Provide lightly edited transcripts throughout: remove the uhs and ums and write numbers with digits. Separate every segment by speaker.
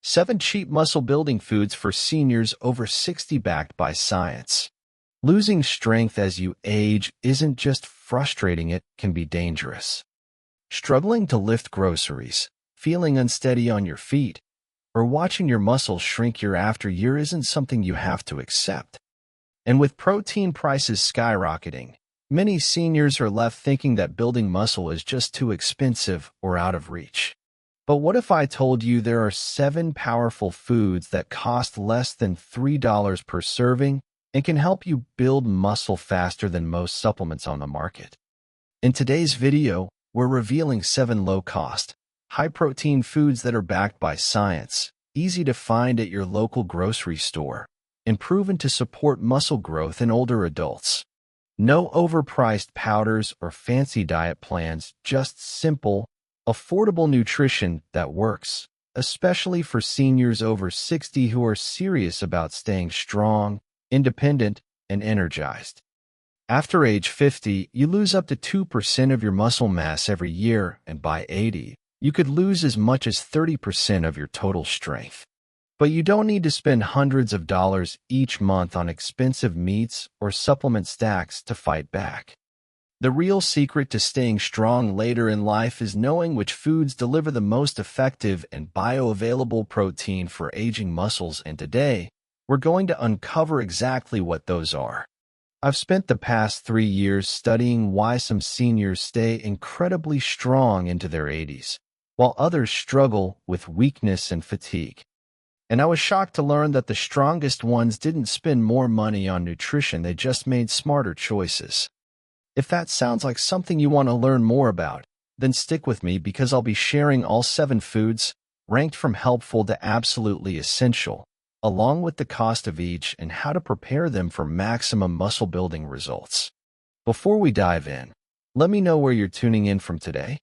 Speaker 1: 7 cheap muscle-building foods for seniors over 60 backed by science. Losing strength as you age isn't just frustrating, it can be dangerous. Struggling to lift groceries, feeling unsteady on your feet, or watching your muscles shrink year after year isn't something you have to accept. And with protein prices skyrocketing, many seniors are left thinking that building muscle is just too expensive or out of reach. But what if I told you there are 7 powerful foods that cost less than $3 per serving and can help you build muscle faster than most supplements on the market? In today's video, we're revealing 7 low-cost, high-protein foods that are backed by science, easy to find at your local grocery store, and proven to support muscle growth in older adults. No overpriced powders or fancy diet plans, just simple, affordable nutrition that works, especially for seniors over 60 who are serious about staying strong, independent, and energized. After age 50, you lose up to 2% of your muscle mass every year, and by 80, you could lose as much as 30% of your total strength. But you don't need to spend hundreds of dollars each month on expensive meats or supplement stacks to fight back. The real secret to staying strong later in life is knowing which foods deliver the most effective and bioavailable protein for aging muscles, and today, we're going to uncover exactly what those are. I've spent the past 3 years studying why some seniors stay incredibly strong into their 80s, while others struggle with weakness and fatigue. And I was shocked to learn that the strongest ones didn't spend more money on nutrition, they just made smarter choices. If that sounds like something you want to learn more about, then stick with me because I'll be sharing all 7 foods, ranked from helpful to absolutely essential, along with the cost of each and how to prepare them for maximum muscle-building results. Before we dive in, let me know where you're tuning in from today.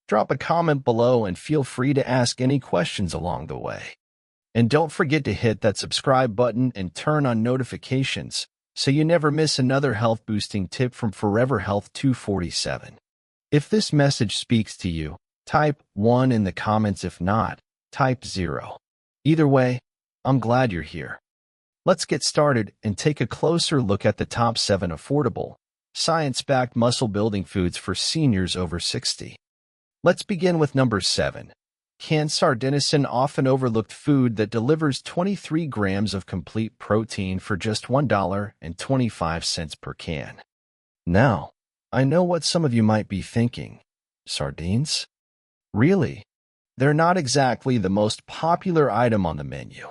Speaker 1: Drop a comment below and feel free to ask any questions along the way. And don't forget to hit that subscribe button and turn on notifications so you never miss another health-boosting tip from Forever Health 247. If this message speaks to you, type 1 in the comments. If not, type 0. Either way, I'm glad you're here. Let's get started and take a closer look at the top 7 affordable, science-backed muscle-building foods for seniors over 60. Let's begin with number 7. Canned sardines, an often overlooked food that delivers 23 grams of complete protein for just $1.25 per can. Now, I know what some of you might be thinking. Sardines? Really? They're not exactly the most popular item on the menu.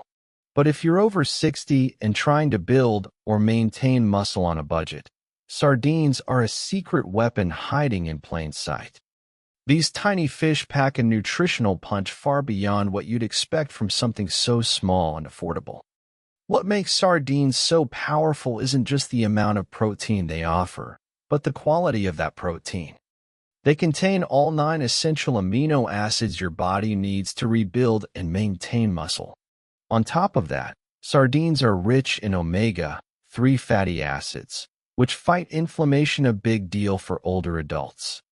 Speaker 1: But if you're over 60 and trying to build or maintain muscle on a budget, sardines are a secret weapon hiding in plain sight. These tiny fish pack a nutritional punch far beyond what you'd expect from something so small and affordable. What makes sardines so powerful isn't just the amount of protein they offer, but the quality of that protein. They contain all 9 essential amino acids your body needs to rebuild and maintain muscle. On top of that, sardines are rich in omega-3 fatty acids, which fight inflammation, a big deal for older adults.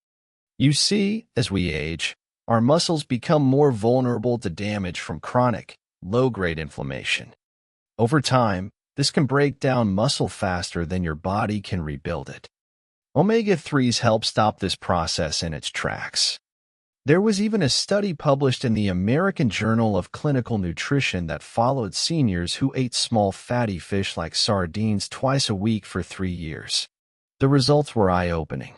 Speaker 1: You see, as we age, our muscles become more vulnerable to damage from chronic, low-grade inflammation. Over time, this can break down muscle faster than your body can rebuild it. Omega-3s help stop this process in its tracks. There was even a study published in the American Journal of Clinical Nutrition that followed seniors who ate small fatty fish like sardines twice a week for 3 years. The results were eye-opening.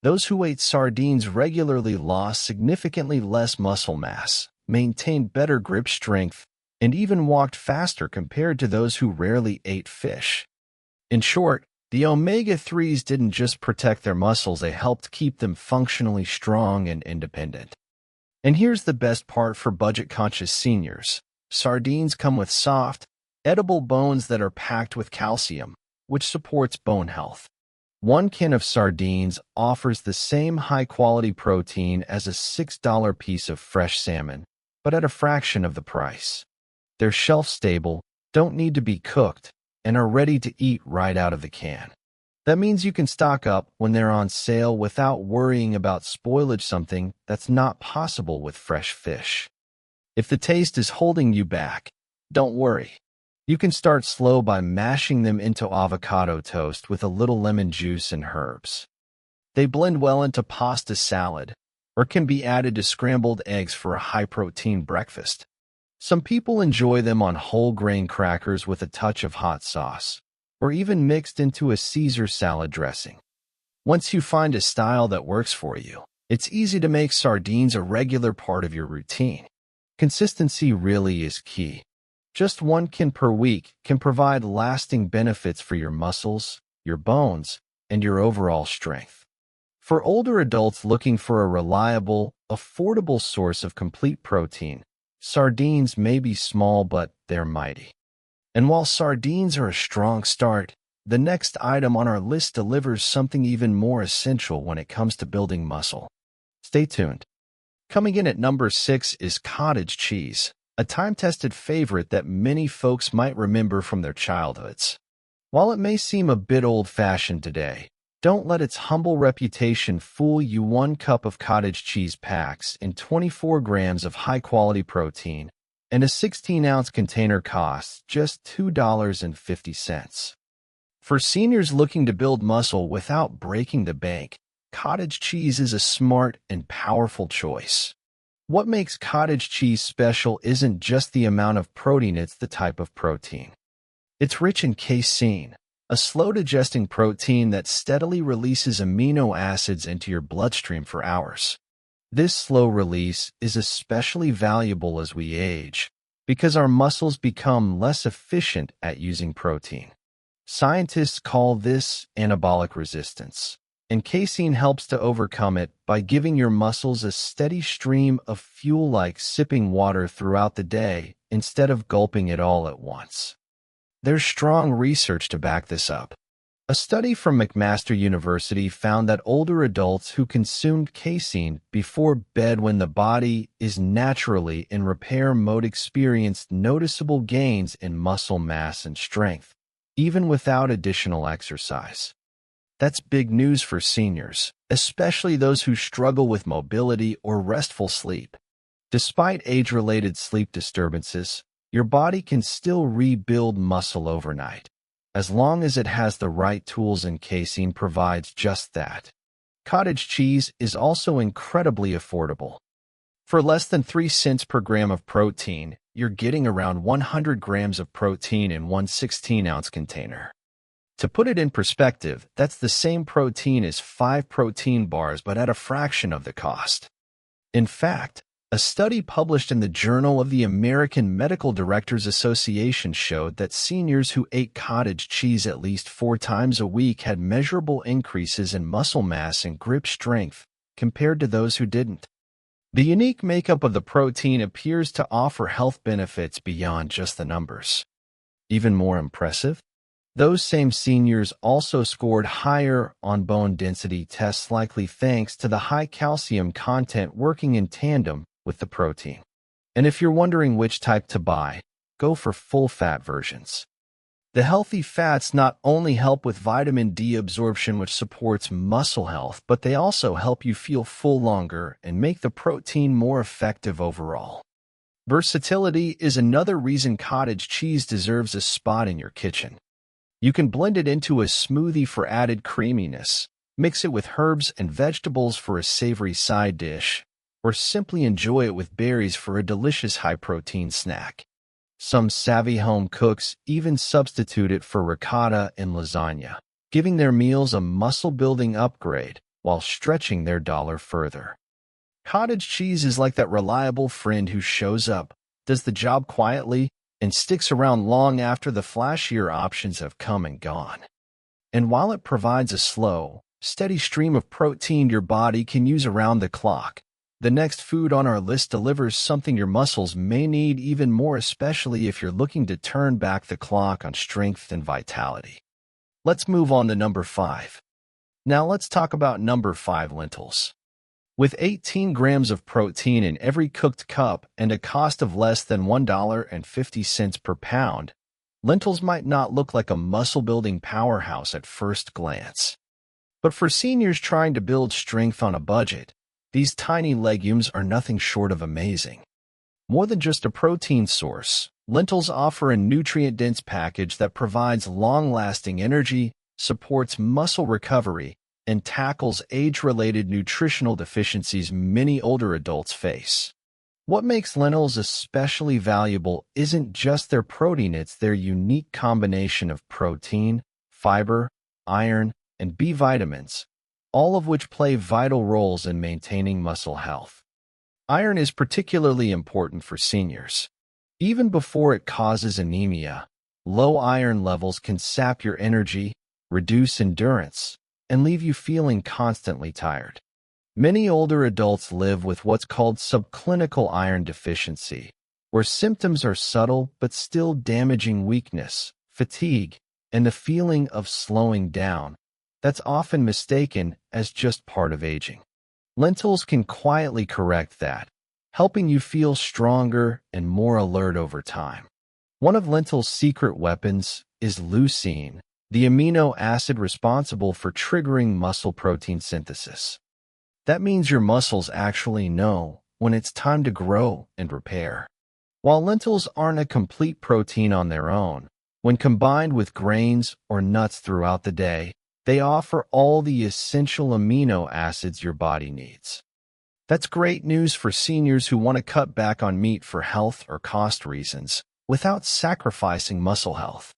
Speaker 1: Those who ate sardines regularly lost significantly less muscle mass, maintained better grip strength, and even walked faster compared to those who rarely ate fish. In short, the omega-3s didn't just protect their muscles, they helped keep them functionally strong and independent. And here's the best part for budget-conscious seniors. Sardines come with soft, edible bones that are packed with calcium, which supports bone health. 1 can of sardines offers the same high-quality protein as a $6 piece of fresh salmon, but at a fraction of the price. They're shelf-stable, don't need to be cooked, and are ready to eat right out of the can. That means you can stock up when they're on sale without worrying about spoilage, something that's not possible with fresh fish. If the taste is holding you back, don't worry. You can start slow by mashing them into avocado toast with a little lemon juice and herbs. They blend well into pasta salad, or can be added to scrambled eggs for a high-protein breakfast. Some people enjoy them on whole grain crackers with a touch of hot sauce, or even mixed into a Caesar salad dressing. Once you find a style that works for you, it's easy to make sardines a regular part of your routine. Consistency really is key. Just 1 can per week can provide lasting benefits for your muscles, your bones, and your overall strength. For older adults looking for a reliable, affordable source of complete protein, sardines may be small, but they're mighty. And while sardines are a strong start, the next item on our list delivers something even more essential when it comes to building muscle. Stay tuned. Coming in at number 6 is cottage cheese, a time-tested favorite that many folks might remember from their childhoods. While it may seem a bit old-fashioned today, don't let its humble reputation fool you. 1 cup of cottage cheese packs in 24 grams of high-quality protein, and a 16-ounce container costs just $2.50. For seniors looking to build muscle without breaking the bank, cottage cheese is a smart and powerful choice. What makes cottage cheese special isn't just the amount of protein, it's the type of protein. It's rich in casein, a slow-digesting protein that steadily releases amino acids into your bloodstream for hours. This slow release is especially valuable as we age, because our muscles become less efficient at using protein. Scientists call this anabolic resistance, and casein helps to overcome it by giving your muscles a steady stream of fuel, like sipping water throughout the day instead of gulping it all at once. There's strong research to back this up. A study from McMaster University found that older adults who consumed casein before bed when the body is naturally in repair mode experienced noticeable gains in muscle mass and strength, even without additional exercise. That's big news for seniors, especially those who struggle with mobility or restful sleep. Despite age-related sleep disturbances, your body can still rebuild muscle overnight, as long as it has the right tools, and casein provides just that. Cottage cheese is also incredibly affordable. For less than 3 cents per gram of protein, you're getting around 100 grams of protein in one 16-ounce container. To put it in perspective, that's the same protein as 5 protein bars, but at a fraction of the cost. In fact, a study published in the Journal of the American Medical Directors Association showed that seniors who ate cottage cheese at least 4 times a week had measurable increases in muscle mass and grip strength compared to those who didn't. The unique makeup of the protein appears to offer health benefits beyond just the numbers. Even more impressive, those same seniors also scored higher on bone density tests, likely thanks to the high calcium content working in tandem with the protein. And if you're wondering which type to buy, go for full-fat versions. The healthy fats not only help with vitamin D absorption, which supports muscle health, but they also help you feel full longer and make the protein more effective overall. Versatility is another reason cottage cheese deserves a spot in your kitchen. You can blend it into a smoothie for added creaminess, mix it with herbs and vegetables for a savory side dish, or simply enjoy it with berries for a delicious high-protein snack. Some savvy home cooks even substitute it for ricotta and lasagna, giving their meals a muscle-building upgrade while stretching their dollar further. Cottage cheese is like that reliable friend who shows up, does the job quietly, and sticks around long after the flashier options have come and gone. And while it provides a slow, steady stream of protein your body can use around the clock, the next food on our list delivers something your muscles may need even more, especially if you're looking to turn back the clock on strength and vitality. Let's move on to number 5. Now let's talk about number 5, lentils. With 18 grams of protein in every cooked cup and a cost of less than $1.50 per pound, lentils might not look like a muscle-building powerhouse at first glance. But for seniors trying to build strength on a budget, these tiny legumes are nothing short of amazing. More than just a protein source, lentils offer a nutrient-dense package that provides long-lasting energy, supports muscle recovery, and tackles age-related nutritional deficiencies many older adults face. What makes lentils especially valuable isn't just their protein, it's their unique combination of protein, fiber, iron, and B vitamins, all of which play vital roles in maintaining muscle health. Iron is particularly important for seniors. Even before it causes anemia, low iron levels can sap your energy, reduce endurance, and leave you feeling constantly tired. Many older adults live with what's called subclinical iron deficiency, where symptoms are subtle but still damaging weakness, fatigue, and the feeling of slowing down that's often mistaken as just part of aging. Lentils can quietly correct that, helping you feel stronger and more alert over time. One of lentils' secret weapons is leucine, the amino acid responsible for triggering muscle protein synthesis. That means your muscles actually know when it's time to grow and repair. While lentils aren't a complete protein on their own, when combined with grains or nuts throughout the day, they offer all the essential amino acids your body needs. That's great news for seniors who want to cut back on meat for health or cost reasons without sacrificing muscle health.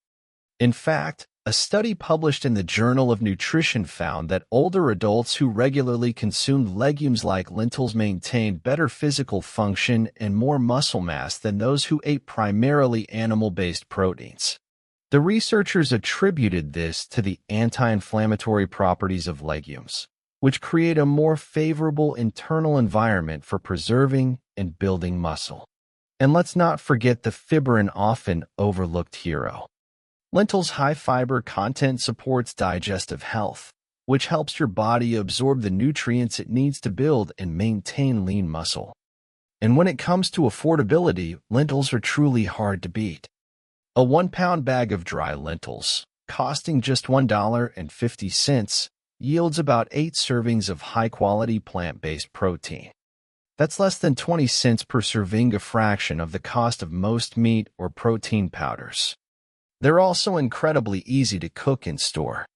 Speaker 1: In fact, a study published in the Journal of Nutrition found that older adults who regularly consumed legumes like lentils maintained better physical function and more muscle mass than those who ate primarily animal-based proteins. The researchers attributed this to the anti-inflammatory properties of legumes, which create a more favorable internal environment for preserving and building muscle. And let's not forget the fibrin often overlooked hero. Lentils' high fiber content supports digestive health, which helps your body absorb the nutrients it needs to build and maintain lean muscle. And when it comes to affordability, lentils are truly hard to beat. A 1-pound bag of dry lentils, costing just $1.50, yields about 8 servings of high-quality plant-based protein. That's less than 20 cents per serving, a fraction of the cost of most meat or protein powders. They're also incredibly easy to cook and store.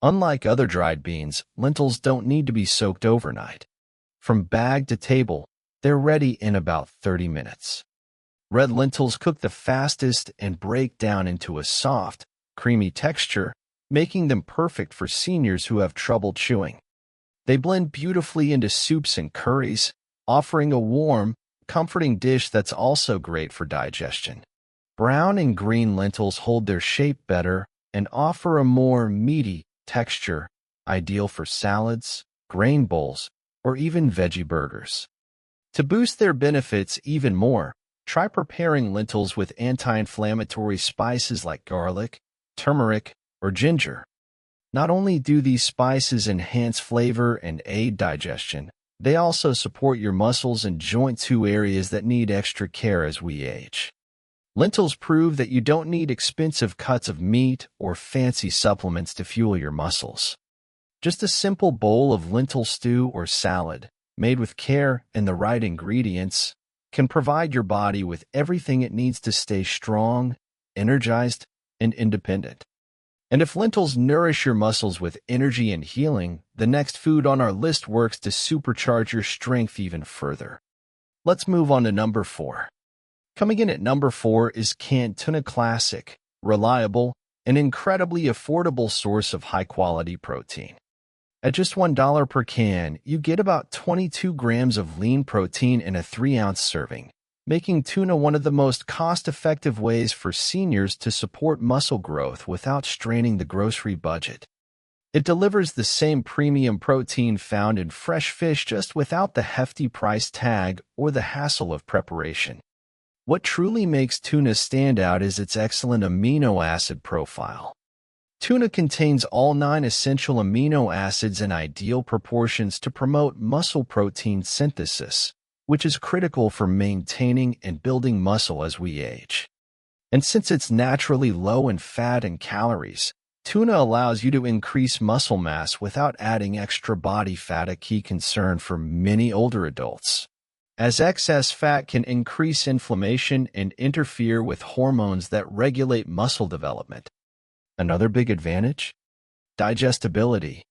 Speaker 1: Unlike other dried beans, lentils don't need to be soaked overnight. From bag to table, they're ready in about 30 minutes. Red lentils cook the fastest and break down into a soft, creamy texture, making them perfect for seniors who have trouble chewing. They blend beautifully into soups and curries, offering a warm, comforting dish that's also great for digestion. Brown and green lentils hold their shape better and offer a more meaty texture, ideal for salads, grain bowls, or even veggie burgers. To boost their benefits even more, try preparing lentils with anti-inflammatory spices like garlic, turmeric, or ginger. Not only do these spices enhance flavor and aid digestion, they also support your muscles and joints, 2 areas that need extra care as we age. Lentils prove that you don't need expensive cuts of meat or fancy supplements to fuel your muscles. Just a simple bowl of lentil stew or salad, made with care and the right ingredients, can provide your body with everything it needs to stay strong, energized, and independent. And if lentils nourish your muscles with energy and healing, the next food on our list works to supercharge your strength even further. Let's move on to number 4. Coming in at number 4 is canned tuna. Classic, reliable, and incredibly affordable source of high-quality protein. At just $1 per can, you get about 22 grams of lean protein in a 3-ounce serving, making tuna one of the most cost-effective ways for seniors to support muscle growth without straining the grocery budget. It delivers the same premium protein found in fresh fish, just without the hefty price tag or the hassle of preparation. What truly makes tuna stand out is its excellent amino acid profile. Tuna contains all 9 essential amino acids in ideal proportions to promote muscle protein synthesis, which is critical for maintaining and building muscle as we age. And since it's naturally low in fat and calories, tuna allows you to increase muscle mass without adding extra body fat, a key concern for many older adults. as excess fat can increase inflammation and interfere with hormones that regulate muscle development. Another big advantage? Digestibility.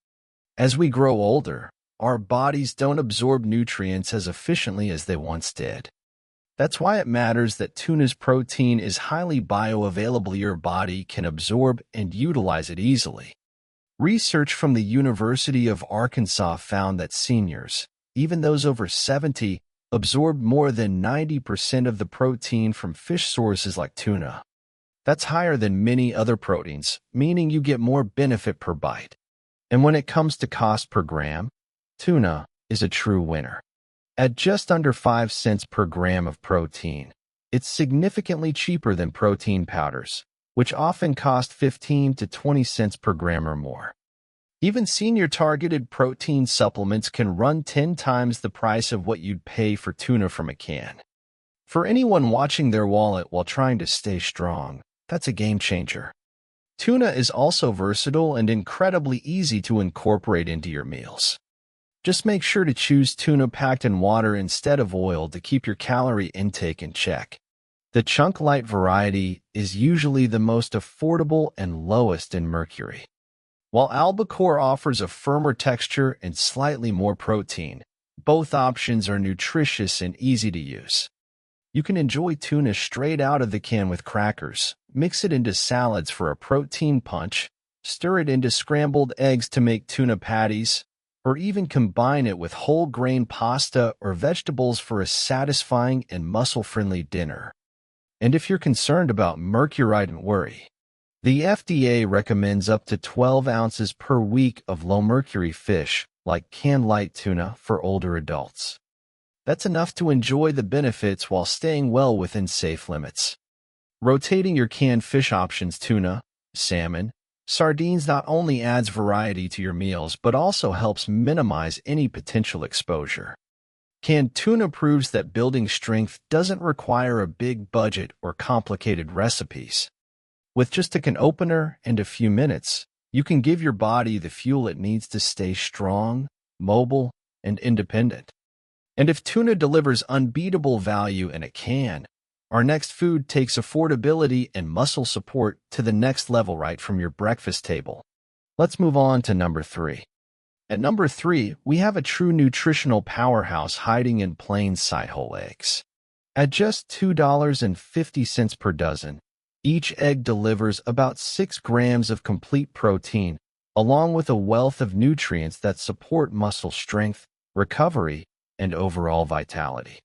Speaker 1: As we grow older, our bodies don't absorb nutrients as efficiently as they once did. That's why it matters that tuna's protein is highly bioavailable. Your body can absorb and utilize it easily. Research from the University of Arkansas found that seniors, even those over 70, absorb more than 90% of the protein from fish sources like tuna. That's higher than many other proteins, meaning you get more benefit per bite. And when it comes to cost per gram, tuna is a true winner. At just under 5 cents per gram of protein, it's significantly cheaper than protein powders, which often cost 15 to 20 cents per gram or more. Even senior-targeted protein supplements can run 10 times the price of what you'd pay for tuna from a can. For anyone watching their wallet while trying to stay strong, that's a game changer. Tuna is also versatile and incredibly easy to incorporate into your meals. Just make sure to choose tuna packed in water instead of oil to keep your calorie intake in check. The chunk light variety is usually the most affordable and lowest in mercury. While albacore offers a firmer texture and slightly more protein, both options are nutritious and easy to use. You can enjoy tuna straight out of the can with crackers, mix it into salads for a protein punch, stir it into scrambled eggs to make tuna patties, or even combine it with whole grain pasta or vegetables for a satisfying and muscle-friendly dinner. And if you're concerned about mercury, don't worry. The FDA recommends up to 12 ounces per week of low-mercury fish, like canned light tuna, for older adults. That's enough to enjoy the benefits while staying well within safe limits. Rotating your canned fish options, tuna, salmon, sardines, not only adds variety to your meals but also helps minimize any potential exposure. Canned tuna proves that building strength doesn't require a big budget or complicated recipes. With just a can opener and a few minutes, you can give your body the fuel it needs to stay strong, mobile, and independent. And if tuna delivers unbeatable value in a can, our next food takes affordability and muscle support to the next level right from your breakfast table. Let's move on to number 3. At number 3, we have a true nutritional powerhouse hiding in plain sight: whole eggs. At just $2.50 per dozen, each egg delivers about 6 grams of complete protein, along with a wealth of nutrients that support muscle strength, recovery, and overall vitality.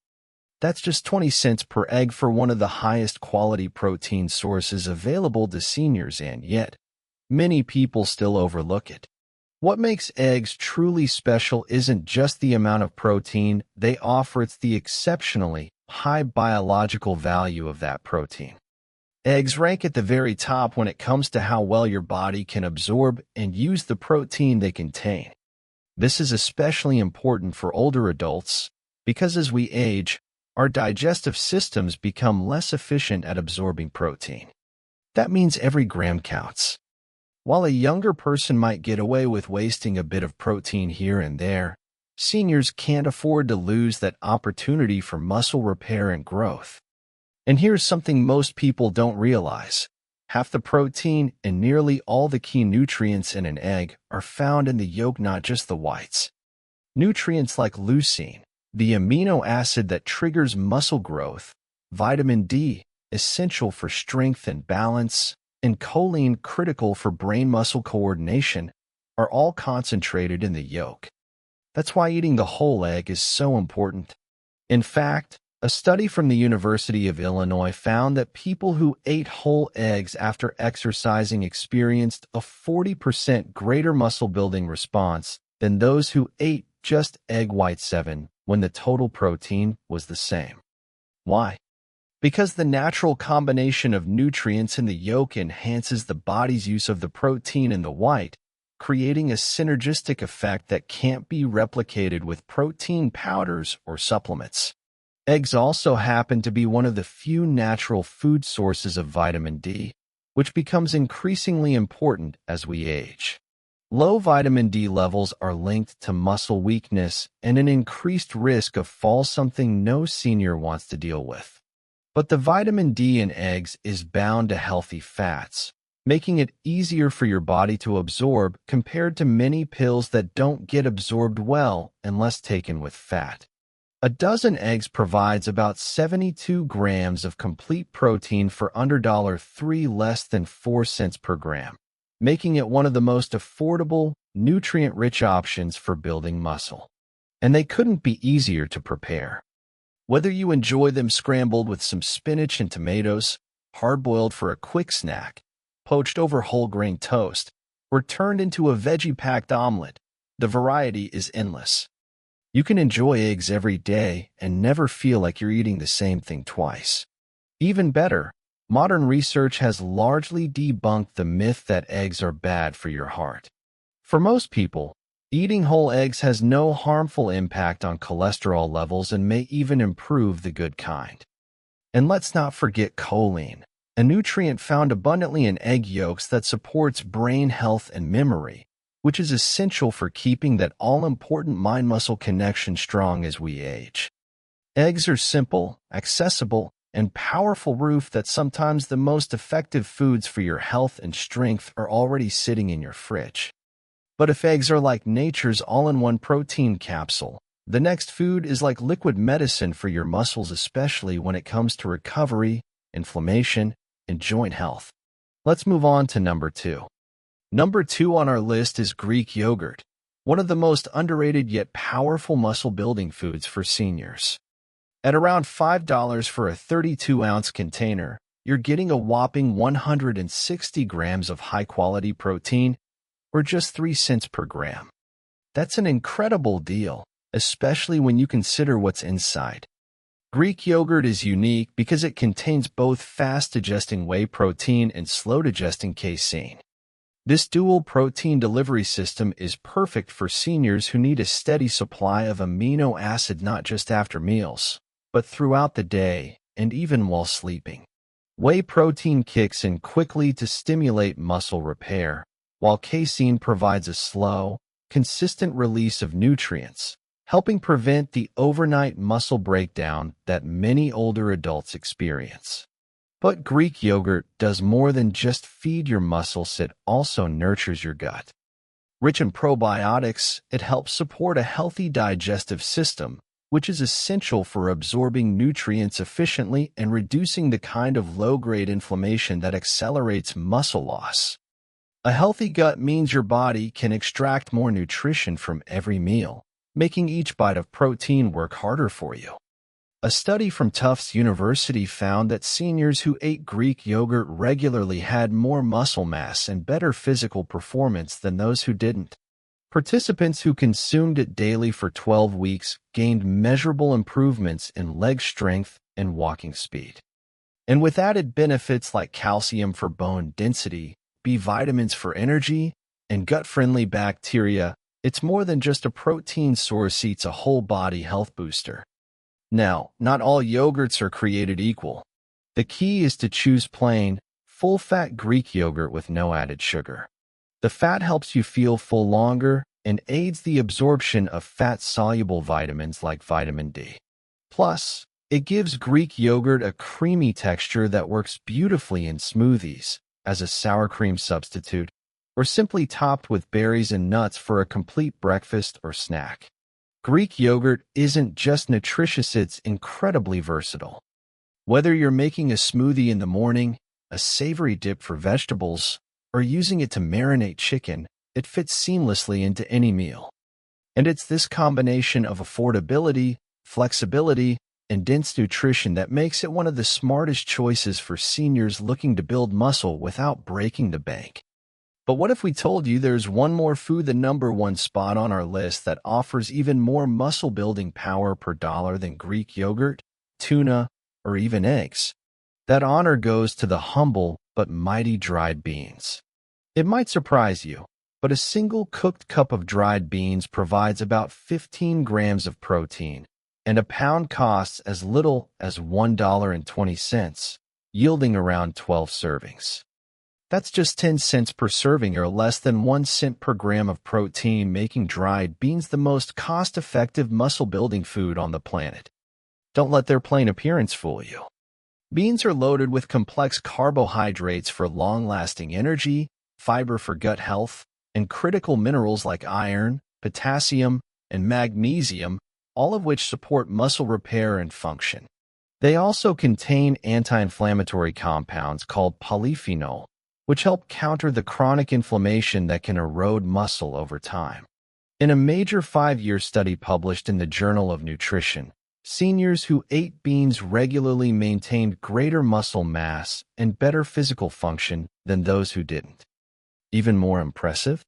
Speaker 1: That's just 20 cents per egg for one of the highest quality protein sources available to seniors, and yet, many people still overlook it. What makes eggs truly special isn't just the amount of protein they offer, it's the exceptionally high biological value of that protein. Eggs rank at the very top when it comes to how well your body can absorb and use the protein they contain. This is especially important for older adults because as we age, our digestive systems become less efficient at absorbing protein. That means every gram counts. While a younger person might get away with wasting a bit of protein here and there, seniors can't afford to lose that opportunity for muscle repair and growth. And here's something most people don't realize. Half the protein and nearly all the key nutrients in an egg are found in the yolk, not just the whites. Nutrients like leucine, the amino acid that triggers muscle growth, vitamin D, essential for strength and balance, and choline, critical for brain-muscle coordination, are all concentrated in the yolk. That's why eating the whole egg is so important. In fact, a study from the University of Illinois found that people who ate whole eggs after exercising experienced a 40% greater muscle-building response than those who ate just egg white 7 when the total protein was the same. Why? Because the natural combination of nutrients in the yolk enhances the body's use of the protein in the white, creating a synergistic effect that can't be replicated with protein powders or supplements. Eggs also happen to be one of the few natural food sources of vitamin D, which becomes increasingly important as we age. Low vitamin D levels are linked to muscle weakness and an increased risk of fall, something no senior wants to deal with. But the vitamin D in eggs is bound to healthy fats, making it easier for your body to absorb compared to many pills that don't get absorbed well unless taken with fat. A dozen eggs provides about 72 grams of complete protein for under $3, less than 4 cents per gram, making it one of the most affordable, nutrient-rich options for building muscle. And they couldn't be easier to prepare. Whether you enjoy them scrambled with some spinach and tomatoes, hard-boiled for a quick snack, poached over whole grain toast, or turned into a veggie-packed omelet, the variety is endless. You can enjoy eggs every day and never feel like you're eating the same thing twice. Even better, modern research has largely debunked the myth that eggs are bad for your heart. For most people, eating whole eggs has no harmful impact on cholesterol levels and may even improve the good kind. And let's not forget choline, a nutrient found abundantly in egg yolks that supports brain health and memory, which is essential for keeping that all-important mind-muscle connection strong as we age. Eggs are simple, accessible, and powerful proof that sometimes the most effective foods for your health and strength are already sitting in your fridge. But if eggs are like nature's all-in-one protein capsule, the next food is like liquid medicine for your muscles, especially when it comes to recovery, inflammation, and joint health. Let's move on to number 2. Number 2 on our list is Greek yogurt, one of the most underrated yet powerful muscle-building foods for seniors. At around $5 for a 32-ounce container, you're getting a whopping 160 grams of high-quality protein, or just 3 cents per gram. That's an incredible deal, especially when you consider what's inside. Greek yogurt is unique because it contains both fast-digesting whey protein and slow-digesting casein. This dual protein delivery system is perfect for seniors who need a steady supply of amino acid not just after meals, but throughout the day and even while sleeping. Whey protein kicks in quickly to stimulate muscle repair, while casein provides a slow, consistent release of nutrients, helping prevent the overnight muscle breakdown that many older adults experience. But Greek yogurt does more than just feed your muscles, it also nurtures your gut. Rich in probiotics, it helps support a healthy digestive system, which is essential for absorbing nutrients efficiently and reducing the kind of low-grade inflammation that accelerates muscle loss. A healthy gut means your body can extract more nutrition from every meal, making each bite of protein work harder for you. A study from Tufts University found that seniors who ate Greek yogurt regularly had more muscle mass and better physical performance than those who didn't. Participants who consumed it daily for 12 weeks gained measurable improvements in leg strength and walking speed. And with added benefits like calcium for bone density, B vitamins for energy, and gut-friendly bacteria, it's more than just a protein source, it's a whole-body health booster. Now, not all yogurts are created equal. The key is to choose plain, full-fat Greek yogurt with no added sugar. The fat helps you feel full longer and aids the absorption of fat-soluble vitamins like vitamin D. Plus, it gives Greek yogurt a creamy texture that works beautifully in smoothies, as a sour cream substitute, or simply topped with berries and nuts for a complete breakfast or snack. Greek yogurt isn't just nutritious, it's incredibly versatile. Whether you're making a smoothie in the morning, a savory dip for vegetables, or using it to marinate chicken, it fits seamlessly into any meal. And it's this combination of affordability, flexibility, and dense nutrition that makes it one of the smartest choices for seniors looking to build muscle without breaking the bank. But what if we told you there's one more food, the number 1 spot on our list, that offers even more muscle-building power per dollar than Greek yogurt, tuna, or even eggs? That honor goes to the humble but mighty dried beans. It might surprise you, but a single cooked cup of dried beans provides about 15 grams of protein, and a pound costs as little as $1.20, yielding around 12 servings. That's just 10 cents per serving or less than 1 cent per gram of protein, making dried beans the most cost-effective muscle-building food on the planet. Don't let their plain appearance fool you. Beans are loaded with complex carbohydrates for long-lasting energy, fiber for gut health, and critical minerals like iron, potassium, and magnesium, all of which support muscle repair and function. They also contain anti-inflammatory compounds called polyphenol, which help counter the chronic inflammation that can erode muscle over time. In a major 5-year study published in the Journal of Nutrition, seniors who ate beans regularly maintained greater muscle mass and better physical function than those who didn't. Even more impressive,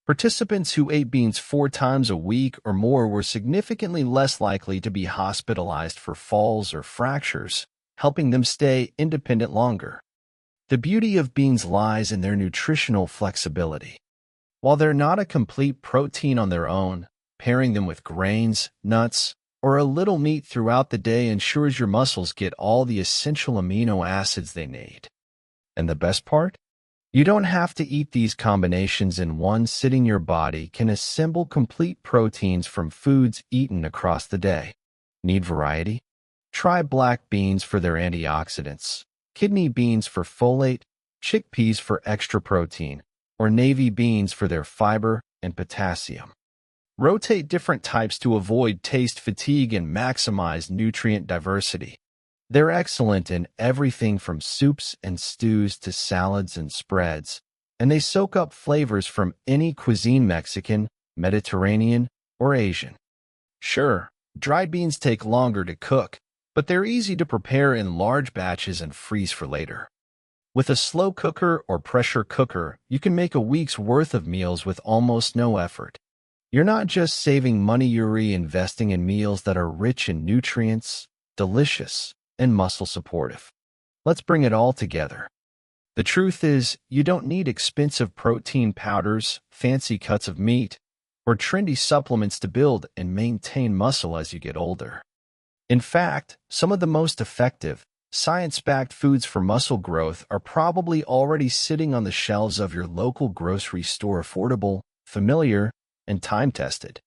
Speaker 1: participants who ate beans 4 times a week or more were significantly less likely to be hospitalized for falls or fractures, helping them stay independent longer. The beauty of beans lies in their nutritional flexibility. While they're not a complete protein on their own, pairing them with grains, nuts, or a little meat throughout the day ensures your muscles get all the essential amino acids they need. And the best part? You don't have to eat these combinations in one sitting. Your body can assemble complete proteins from foods eaten across the day. Need variety? Try black beans for their antioxidants, kidney beans for folate, chickpeas for extra protein, or navy beans for their fiber and potassium. Rotate different types to avoid taste fatigue and maximize nutrient diversity. They're excellent in everything from soups and stews to salads and spreads, and they soak up flavors from any cuisine: Mexican, Mediterranean, or Asian. Sure, dried beans take longer to cook, but they're easy to prepare in large batches and freeze for later. With a slow cooker or pressure cooker, you can make a week's worth of meals with almost no effort. You're not just saving money, you're reinvesting in meals that are rich in nutrients, delicious, and muscle supportive. Let's bring it all together. The truth is, you don't need expensive protein powders, fancy cuts of meat, or trendy supplements to build and maintain muscle as you get older. In fact, some of the most effective, science-backed foods for muscle growth are probably already sitting on the shelves of your local grocery store, affordable, familiar, and time-tested.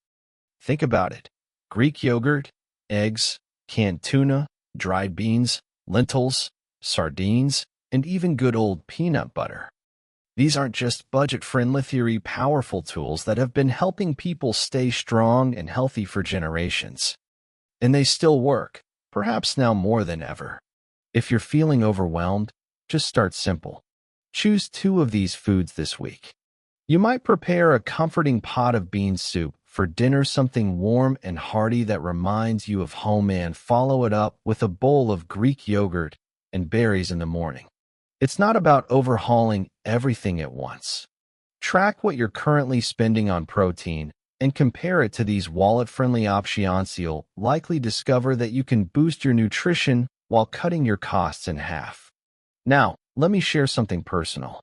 Speaker 1: Think about it. Greek yogurt, eggs, canned tuna, dried beans, lentils, sardines, and even good old peanut butter. These aren't just budget-friendly, they're powerful tools that have been helping people stay strong and healthy for generations. And they still work, perhaps now more than ever. If you're feeling overwhelmed, just start simple. Choose 2 of these foods this week. You might prepare a comforting pot of bean soup for dinner, something warm and hearty that reminds you of home, and follow it up with a bowl of Greek yogurt and berries in the morning. It's not about overhauling everything at once. Track what you're currently spending on protein and compare it to these wallet-friendly options. You'll likely discover that you can boost your nutrition while cutting your costs in half. Now, let me share something personal.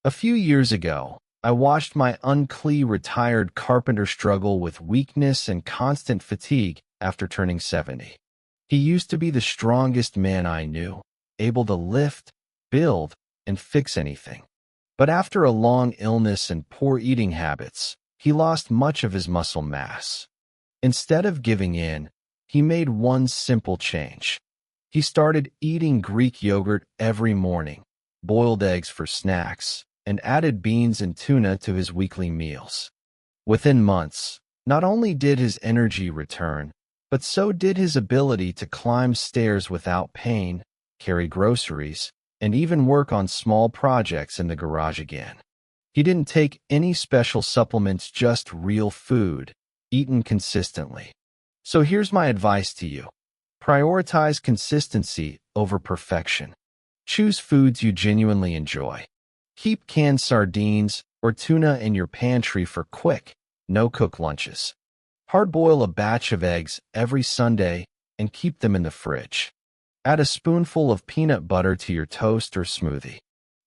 Speaker 1: A few years ago, I watched my uncle, retired carpenter, struggle with weakness and constant fatigue after turning 70. He used to be the strongest man I knew, able to lift, build, and fix anything. But after a long illness and poor eating habits, he lost much of his muscle mass. Instead of giving in, he made one simple change. He started eating Greek yogurt every morning, boiled eggs for snacks, and added beans and tuna to his weekly meals. Within months, not only did his energy return, but so did his ability to climb stairs without pain, carry groceries, and even work on small projects in the garage again. He didn't take any special supplements, just real food, eaten consistently. So here's my advice to you. Prioritize consistency over perfection. Choose foods you genuinely enjoy. Keep canned sardines or tuna in your pantry for quick, no-cook lunches. Hard-boil a batch of eggs every Sunday and keep them in the fridge. Add a spoonful of peanut butter to your toast or smoothie.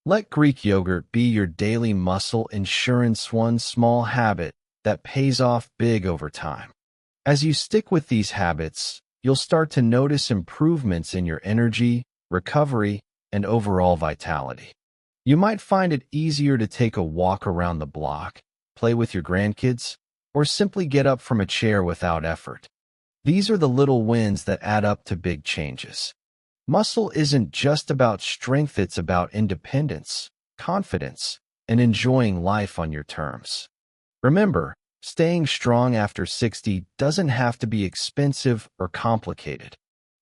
Speaker 1: Let Greek yogurt be your daily muscle insurance, one small habit that pays off big over time. As you stick with these habits, you'll start to notice improvements in your energy, recovery, and overall vitality. You might find it easier to take a walk around the block, play with your grandkids, or simply get up from a chair without effort. These are the little wins that add up to big changes. Muscle isn't just about strength, it's about independence, confidence, and enjoying life on your terms. Remember, staying strong after 60 doesn't have to be expensive or complicated.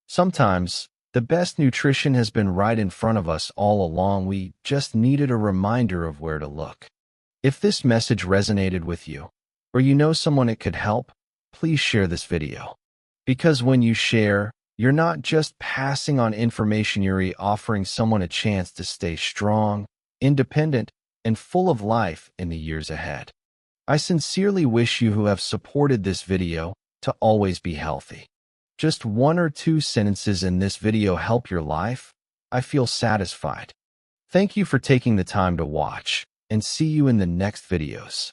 Speaker 1: Sometimes, the best nutrition has been right in front of us all along. We just needed a reminder of where to look. If this message resonated with you, or you know someone it could help, please share this video. Because when you share, you're not just passing on information, you're offering someone a chance to stay strong, independent, and full of life in the years ahead. I sincerely wish you who have supported this video to always be healthy. Just 1 or 2 sentences in this video help your life. I feel satisfied. Thank you for taking the time to watch, and see you in the next videos.